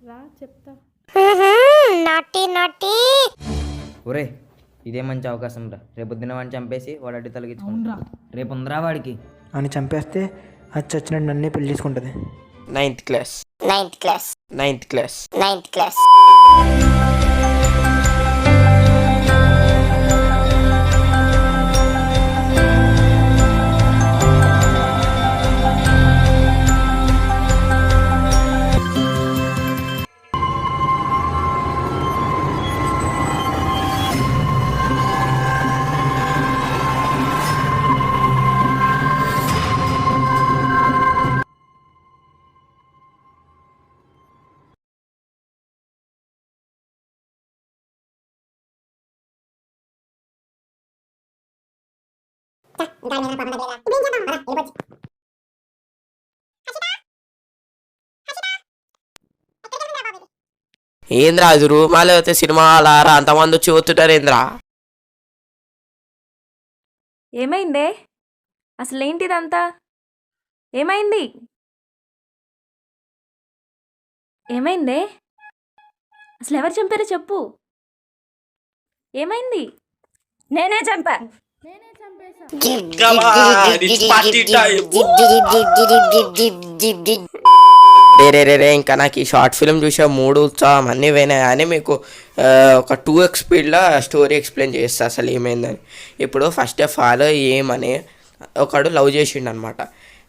రా చెప్తా. నాటి నాటి ఒరే ఇదే మంచి అవకాశం రా. రేపొద్దున వాడిని చంపేసి వాడు అడ్డు తొలగించుకుంటా. రేపు ఉందిరా వాడికి. అని చంపేస్తే అది చచ్చినట్టు నన్నే పెళ్లి చేసుకుంటుంది. 9th class. 9th class. 9th class. 9th class. ఏంద్రా అది రూమాలో అయితే సినిమా హాలారా అంతమంది వచ్చి పోతుంటారు ఏంద్రా? ఏమైందే? అసలేంటిదంతా? ఏమైంది? ఏమైందే? అసలు ఎవరు చంపారో చెప్పు. ఏమైంది? నేనే చంపా. రే ఇంకా నాకు ఈ షార్ట్ ఫిల్మ్ చూసే మూడు ఉత్సాహం అన్నీ పోయినాయి కానీ మీకు ఒక 2x స్పీడ్లో స్టోరీ ఎక్స్ప్లెయిన్ చేస్తా అసలు ఏమైందని. ఇప్పుడు ఫస్ట్ ఆఫ్ ఆల్ ఏమని ఒకడు లవ్ చేసిండు అనమాట.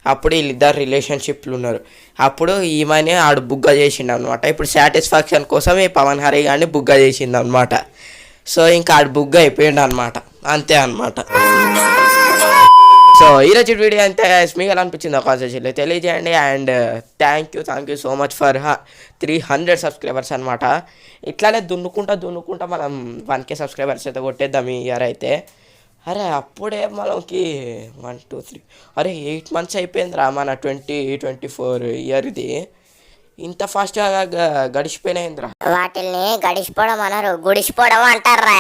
అప్పుడు వీళ్ళిద్దరు రిలేషన్షిప్లు ఉన్నారు. అప్పుడు ఈమెని ఆడు బుగ్గ చేసిండు అనమాట. ఇప్పుడు సాటిస్ఫాక్షన్ కోసం ఈ పవన్ హరి గారిని బుగ్గ చేసిండు అనమాట. సో ఇంకా ఆడు బుగ్గ అయిపోయిండు అనమాట. అంతే అనమాట. సో ఈరోజు వీడియో అంతే. మీకు ఎలా అనిపించిందో కాన్సెప్ట్లో తెలియజేయండి. And thank you so much for 300 subscribers అనమాట. ఇట్లానే దున్నుకుంటా మనం 1K సబ్స్క్రైబర్స్ అయితే కొట్టేద్దాం ఈ ఇయర్ అయితే. అరే అప్పుడే మనకి 1 2 3 అరే 8 months అయిపోయిందిరా మన 2024 ఇయర్. ఇది ఇంత ఫాస్ట్గా గడిచిపోయినాయిందిరా. వాటిల్ని గడిచిపోవడం అనరు, గుడిసిపోవడం అంటారా.